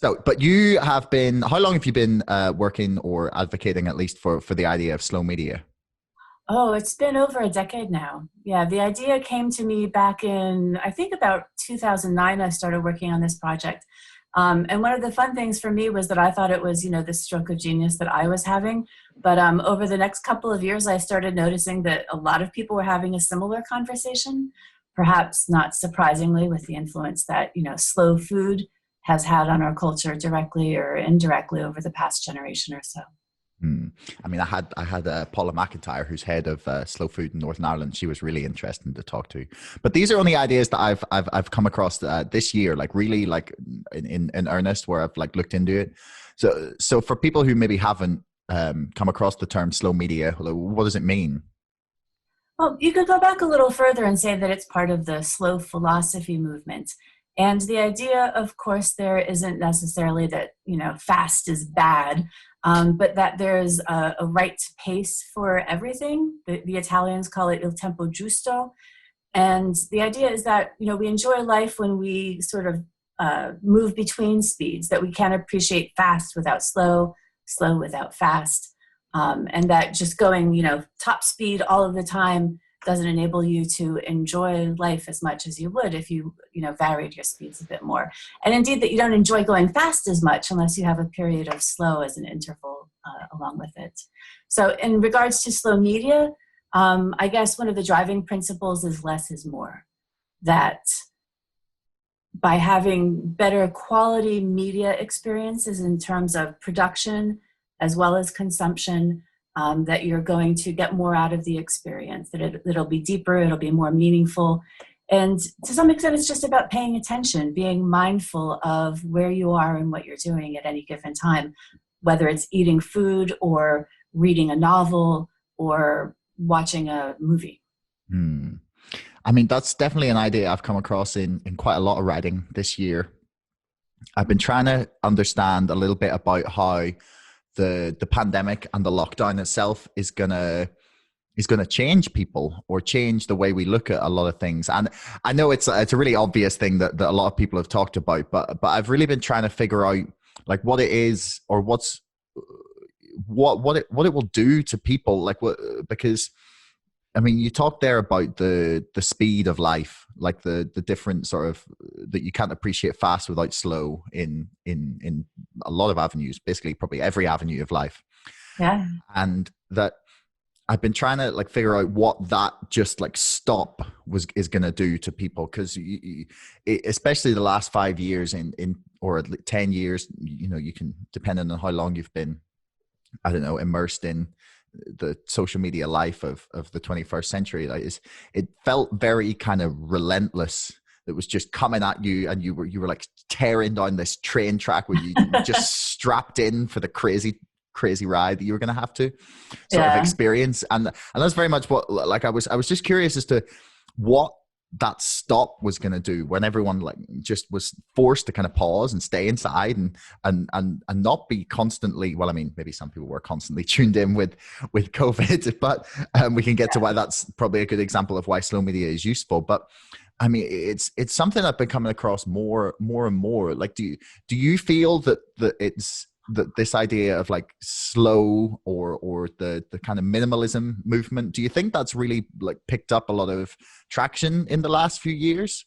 So, but you have been, how long have you been working or advocating at least for the idea of slow media? Oh, it's been over a decade now. Yeah, the idea came to me back in, I think about 2009. I started working on this project. And one of the fun things for me was that I thought it was, the stroke of genius that I was having. But over the next couple of years, I started noticing that a lot of people were having a similar conversation, perhaps not surprisingly, with the influence that, slow food has had on our culture directly or indirectly over the past generation or so. Hmm. I mean, I had Paula McIntyre, who's head of slow food in Northern Ireland. She was really interesting to talk to. But these are only ideas that I've come across this year, like really like in earnest, where I've like looked into it. So for people who maybe haven't come across the term slow media, what does it mean? Well, you could go back a little further and say that it's part of the slow philosophy movement. And the idea, of course, there isn't necessarily that, fast is bad, but that there's a right pace for everything. The Italians call it il tempo giusto. And the idea is that, we enjoy life when we sort of move between speeds, that we can't appreciate fast without slow, slow without fast. And that just going, top speed all of the time doesn't enable you to enjoy life as much as you would if you, varied your speeds a bit more. And indeed that you don't enjoy going fast as much unless you have a period of slow as an interval along with it. So in regards to slow media, I guess one of the driving principles is less is more. That by having better quality media experiences in terms of production as well as consumption, that you're going to get more out of the experience, that it'll be deeper, it'll be more meaningful. And to some extent, it's just about paying attention, being mindful of where you are and what you're doing at any given time, whether it's eating food or reading a novel or watching a movie. Hmm. I mean, that's definitely an idea I've come across in quite a lot of writing this year. I've been trying to understand a little bit about how the pandemic and the lockdown itself is gonna change people or change the way we look at a lot of things. And I know it's a really obvious thing that a lot of people have talked about, but I've really been trying to figure out like what it is or what it will do to people, like what, because I mean, you talked there about the speed of life, like the different sort of that you can't appreciate fast without slow in a lot of avenues, basically probably every avenue of life, Yeah. and that I've been trying to like figure out what that just like stop is going to do to people because especially the last 5 years in or 10 years, you can depending on how long you've been, I don't know, immersed in the social media life of the 21st century. Like it felt very kind of relentless. It was just coming at you and you were like tearing down this train track where you just strapped in for the crazy ride that you were going to have to sort of Yeah. experience. And that's very much what, like, I was just curious as to what that stop was going to do when everyone like just was forced to kind of pause and stay inside and not be constantly, well, I mean, maybe some people were constantly tuned in with COVID, but we can get to why that's probably a good example of why slow media is useful. But I mean, it's something I've been coming across more and more. Like, do you feel that it's that this idea of like slow or the kind of minimalism movement, do you think that's really like picked up a lot of traction in the last few years?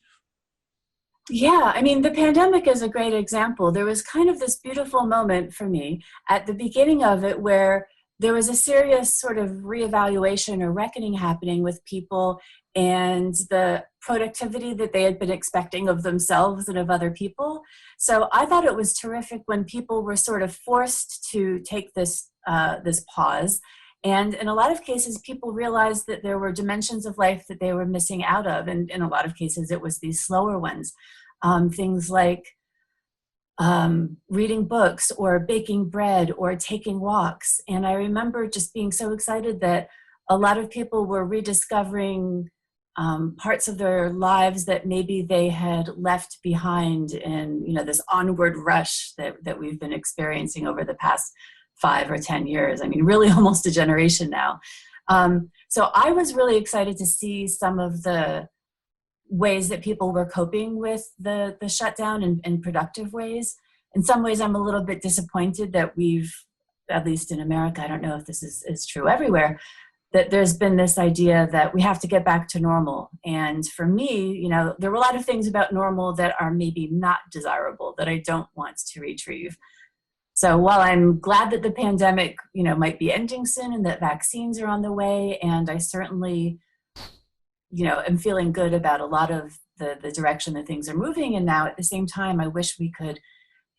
Yeah, I mean, the pandemic is a great example. There was kind of this beautiful moment for me at the beginning of it where there was a serious sort of reevaluation or reckoning happening with people and the productivity that they had been expecting of themselves and of other people. So I thought it was terrific when people were sort of forced to take this pause. And in a lot of cases, people realized that there were dimensions of life that they were missing out of. And in a lot of cases, it was these slower ones. Things like reading books or baking bread or taking walks. And I remember just being so excited that a lot of people were rediscovering parts of their lives that maybe they had left behind in, this onward rush that we've been experiencing over the past 5 or 10 years. I mean, really almost a generation now. So I was really excited to see some of the ways that people were coping with the shutdown in productive ways. in some ways, I'm a little bit disappointed that we've, at least in America, I don't know if this is true everywhere, that there's been this idea that we have to get back to normal. And for me, you know, there were a lot of things about normal that are maybe not desirable that I don't want to retrieve. So while I'm glad that the pandemic, you know, might be ending soon and that vaccines are on the way, and I certainly, you know, am feeling good about a lot of the direction that things are moving in now, at the same time, I wish we could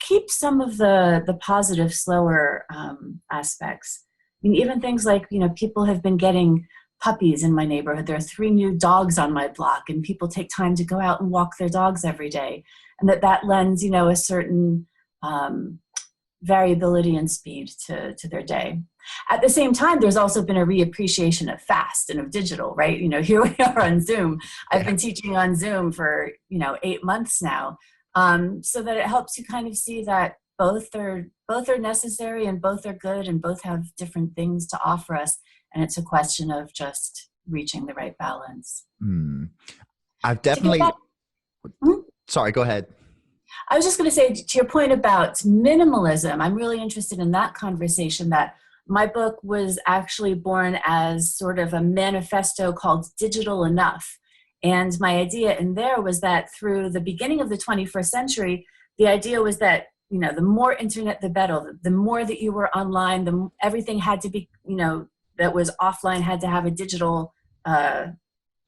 keep some of the positive, slower aspects. I mean, even things like, you know, people have been getting puppies in my neighborhood. There are 3 new dogs on my block, and people take time to go out and walk their dogs every day. And that lends, you know, a certain variability and speed to their day. At the same time, there's also been a reappreciation of fast and of digital, right? You know, here we are on Zoom. I've been teaching on Zoom for, you know, 8 months now. So that it helps you kind of see that both are necessary and both are good and both have different things to offer us. And it's a question of just reaching the right balance. I've definitely, sorry, go ahead. I was just going to say, to your point about minimalism, I'm really interested in that conversation. That my book was actually born as sort of a manifesto called Digital Enough. And my idea in there was that through the beginning of the 21st century, the idea was that, you know, the more internet, the better. The more that you were online, everything had to be, you know, that was offline had to have a digital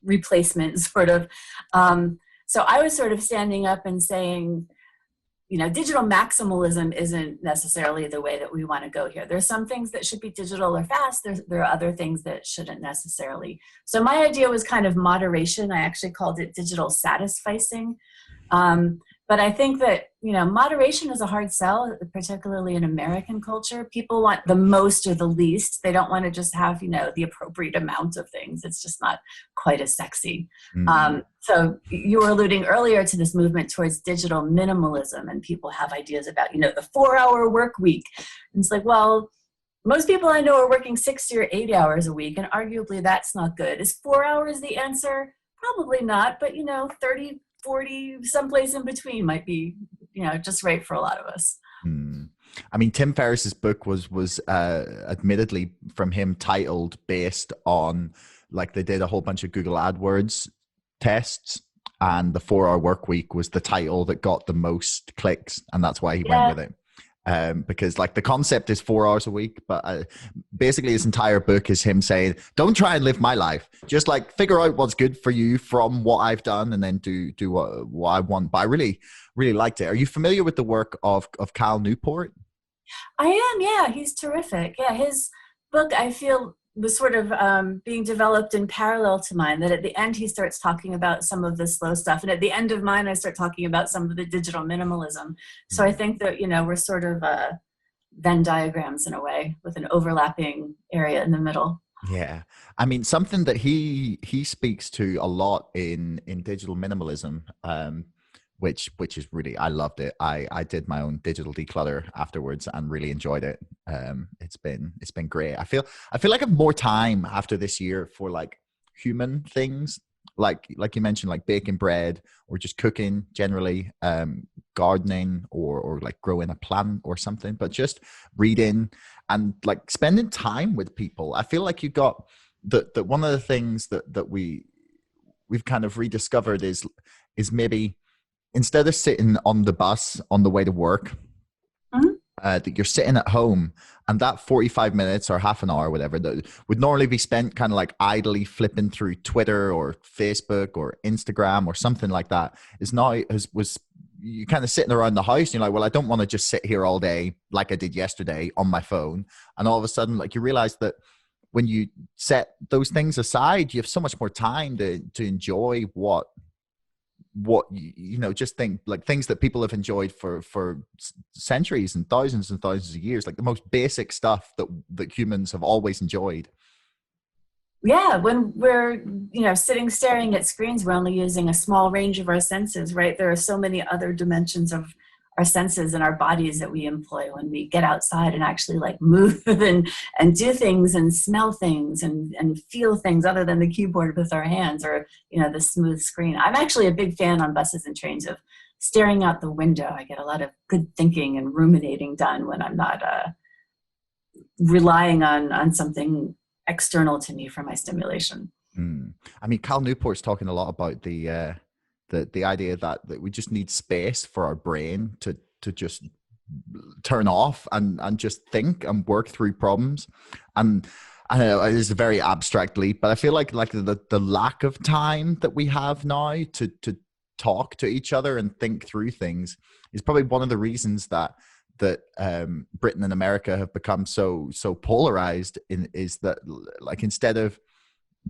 replacement, sort of. So I was sort of standing up and saying, you know, digital maximalism isn't necessarily the way that we want to go here. There's some things that should be digital or fast. There are other things that shouldn't necessarily. So my idea was kind of moderation. I actually called it digital satisficing. But I think that, you know, moderation is a hard sell, particularly in American culture. People want the most or the least. They don't want to just have, you know, the appropriate amount of things. It's just not quite as sexy. So you were alluding earlier to this movement towards digital minimalism, and people have ideas about, you know, the 4-hour work week. And it's like, well, most people I know are working 60 or 80 hours a week, and arguably that's not good. Is 4 hours the answer? Probably not, but, you know, 30, 40, someplace in between might be, you know, just right for a lot of us. I mean, Tim Ferriss's book was admittedly from him titled based on, like, they did a whole bunch of Google AdWords tests, and the 4-hour work week was the title that got the most clicks, and that's why he went with it. Because, like, the concept is 4 hours a week, but basically his entire book is him saying, don't try and live my life. Just, like, figure out what's good for you from what I've done, and then do what I want. But I really, really liked it. Are you familiar with the work of Cal Newport? I am, yeah. He's terrific. Yeah, his book, I feel, was sort of being developed in parallel to mine, that at the end he starts talking about some of the slow stuff, and at the end of mine I start talking about some of the digital minimalism. So I think that, you know, we're sort of Venn diagrams in a way, with an overlapping area in the middle. Yeah. I mean, something that he speaks to a lot in digital minimalism, which is really, I loved it. I did my own digital declutter afterwards and really enjoyed it. It's been great. I feel like I have more time after this year for, like, human things, like you mentioned, like baking bread or just cooking generally, gardening or like growing a plant or something, but just reading and, like, spending time with people. I feel like you got that one of the things that we've kind of rediscovered is maybe, instead of sitting on the bus on the way to work, that you're sitting at home, and that 45 minutes or half an hour, whatever, that would normally be spent kind of like idly flipping through Twitter or Facebook or Instagram or something like that, is now was you kind of sitting around the house and you're like, well, I don't want to just sit here all day like I did yesterday on my phone. And all of a sudden, like, you realize that when you set those things aside, you have so much more time to enjoy what you know, just think, like, things that people have enjoyed for centuries and thousands of years, like the most basic stuff that humans have always enjoyed. Yeah, when we're, you know, sitting staring at screens, we're only using a small range of our senses, right? There are so many other dimensions of our senses and our bodies that we employ when we get outside and actually, like, move and do things and smell things and feel things other than the keyboard with our hands or, you know, the smooth screen. I'm actually a big fan on buses and trains of staring out the window. I get a lot of good thinking and ruminating done when I'm not relying on something external to me for my stimulation. I mean, Cal Newport's talking a lot about the idea that we just need space for our brain to just turn off and just think and work through problems. And I know it is a very abstract leap, but I feel like the lack of time that we have now to talk to each other and think through things is probably one of the reasons that Britain and America have become so polarized. Is that, like, instead of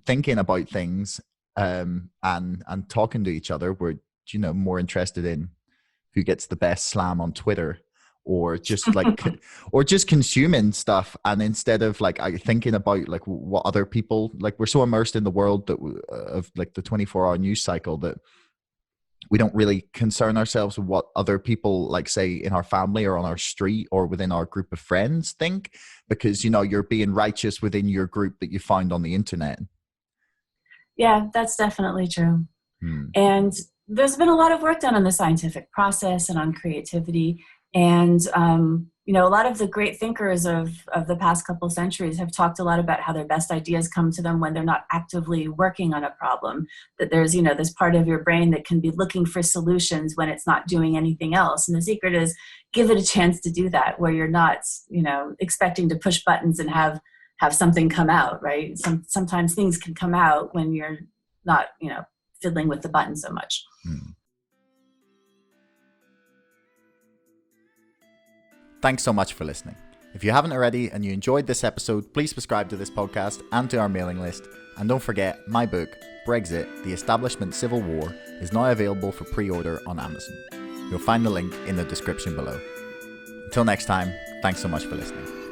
thinking about things and talking to each other, we're more interested in who gets the best slam on Twitter, or just like or just consuming stuff. And instead of like thinking about like what other people, like, we're so immersed in the world that of like the 24-hour news cycle that we don't really concern ourselves with what other people, like, say, in our family or on our street or within our group of friends think, because you're being righteous within your group that you found on the internet. Yeah, that's definitely true. And there's been a lot of work done on the scientific process and on creativity. And, a lot of the great thinkers of the past couple centuries have talked a lot about how their best ideas come to them when they're not actively working on a problem, that there's, this part of your brain that can be looking for solutions when it's not doing anything else. And the secret is give it a chance to do that, where you're not, expecting to push buttons and have something come out, right? Sometimes things can come out when you're not, fiddling with the button so much. Thanks so much for listening. If you haven't already and you enjoyed this episode, please subscribe to this podcast and to our mailing list. And don't forget, my book, Brexit, The Establishment Civil War, is now available for pre-order on Amazon. You'll find the link in the description below. Until next time, thanks so much for listening.